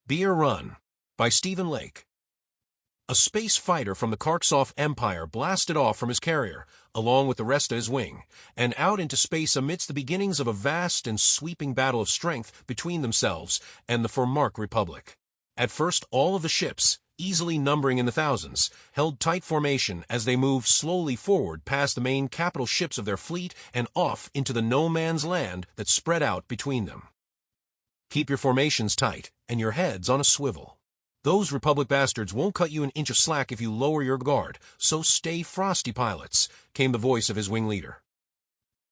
Beer Run by Stephen Lake. A space fighter from the Kharkov Empire blasted off from his carrier, along with the rest of his wing, and out into space amidst the beginnings of a vast and sweeping battle of strength between themselves and the Furmark Republic. At first, all of the ships, easily numbering in the thousands, held tight formation as they moved slowly forward past the main capital ships of their fleet and off into the no-man's land that spread out between them. Keep your formations tight and your heads on a swivel. Those Republic bastards won't cut you an inch of slack if you lower your guard, so stay frosty, pilots, came the voice of his wing leader.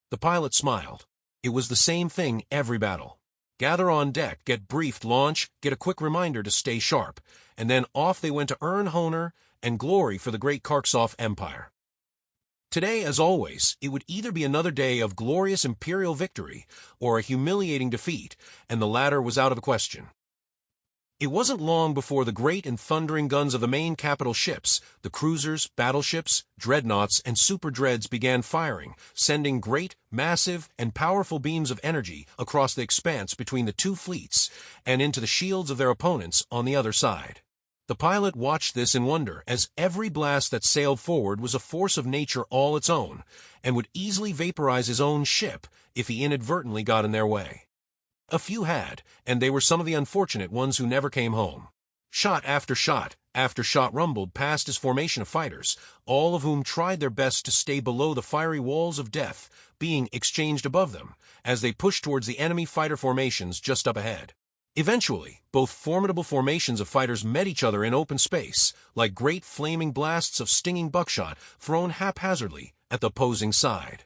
The pilot smiled. It was the same thing every battle. Gather on deck, get briefed, launch, get a quick reminder to stay sharp, and then off they went to earn honor and glory for the great Kharkov Empire. Today, as always, it would either be another day of glorious imperial victory or a humiliating defeat, and the latter was out of the question. It wasn't long before the great and thundering guns of the main capital ships, the cruisers, battleships, dreadnoughts, and super dreads began firing, sending great, massive, and powerful beams of energy across the expanse between the two fleets and into the shields of their opponents on the other side. The pilot watched this in wonder, as every blast that sailed forward was a force of nature all its own, and would easily vaporize his own ship if he inadvertently got in their way. A few had, and they were some of the unfortunate ones who never came home. Shot after shot rumbled past his formation of fighters, all of whom tried their best to stay below the fiery walls of death being exchanged above them, as they pushed towards the enemy fighter formations just up ahead. Eventually, both formidable formations of fighters met each other in open space, like great flaming blasts of stinging buckshot thrown haphazardly at the opposing side.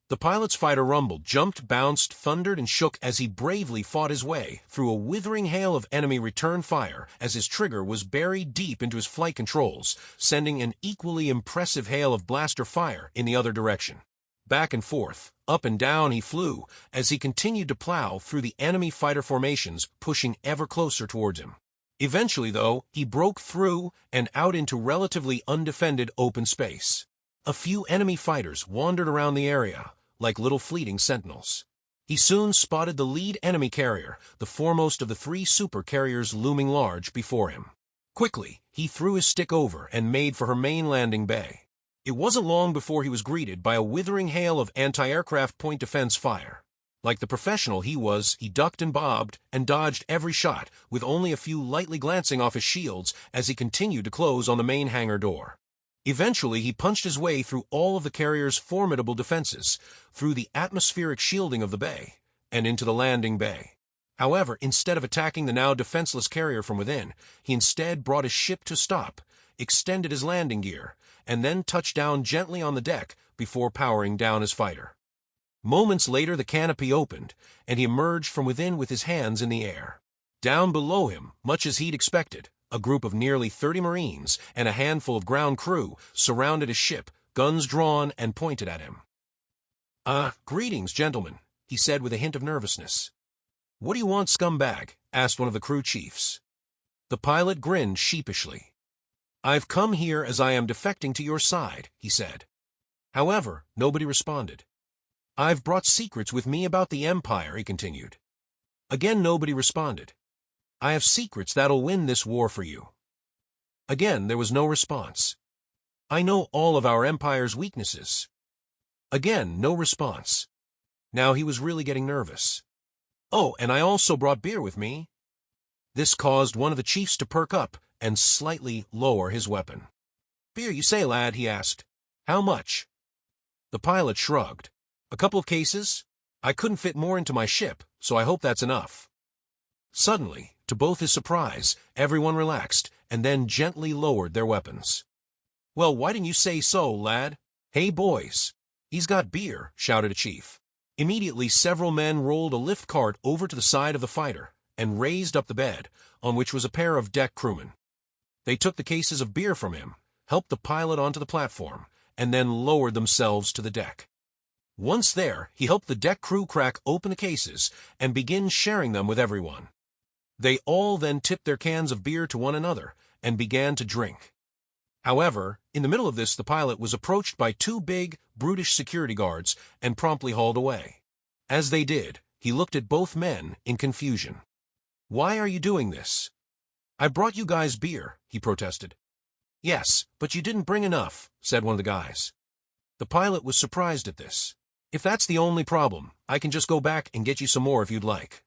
The pilot's fighter rumbled, jumped, bounced, thundered, and shook as he bravely fought his way through a withering hail of enemy return fire as his trigger was buried deep into his flight controls, sending an equally impressive hail of blaster fire in the other direction. Back and forth, up and down he flew, as he continued to plow through the enemy fighter formations, pushing ever closer towards him. Eventually, though, he broke through and out into relatively undefended open space. A few enemy fighters wandered around the area, like little fleeting sentinels. He soon spotted the lead enemy carrier, the foremost of the three super carriers looming large before him. Quickly, he threw his stick over and made for her main landing bay. It wasn't long before he was greeted by a withering hail of anti-aircraft point defense fire. Like the professional he was, he ducked and bobbed and dodged every shot, with only a few lightly glancing off his shields as he continued to close on the main hangar door. Eventually, he punched his way through all of the carrier's formidable defenses, through the atmospheric shielding of the bay, and into the landing bay. However, instead of attacking the now defenseless carrier from within, he instead brought his ship to stop, extended his landing gear, and then touched down gently on the deck before powering down his fighter. Moments later, the canopy opened, and he emerged from within with his hands in the air. Down below him, much as he'd expected, a group of nearly 30 Marines and a handful of ground crew surrounded his ship, guns drawn and pointed at him. Greetings, gentlemen," he said with a hint of nervousness. "What do you want, scumbag?" asked one of the crew chiefs. The pilot grinned sheepishly. "I've come here as I am defecting to your side," he said. However, nobody responded. "I've brought secrets with me about the Empire," he continued. Again, nobody responded. "I have secrets that'll win this war for you." Again, there was no response. "I know all of our Empire's weaknesses." Again, no response. Now he was really getting nervous. "Oh, and I also brought beer with me." This caused one of the chiefs to perk up and slightly lower his weapon. "Beer, you say, lad?" he asked. "How much?" The pilot shrugged. "A couple of cases? I couldn't fit more into my ship, so I hope that's enough." Suddenly, to both his surprise, everyone relaxed and then gently lowered their weapons. "Well, why didn't you say so, lad? Hey, boys, he's got beer," shouted a chief. Immediately, several men rolled a lift cart over to the side of the fighter and raised up the bed, on which was a pair of deck crewmen. They took the cases of beer from him, helped the pilot onto the platform, and then lowered themselves to the deck. Once there, he helped the deck crew crack open the cases and begin sharing them with everyone. They all then tipped their cans of beer to one another and began to drink. However, in the middle of this, the pilot was approached by two big, brutish security guards and promptly hauled away. As they did, he looked at both men in confusion. "Why are you doing this?" "I brought you guys beer," he protested. "Yes, but you didn't bring enough," said one of the guys. The pilot was surprised at this. "If that's the only problem, I can just go back and get you some more if you'd like."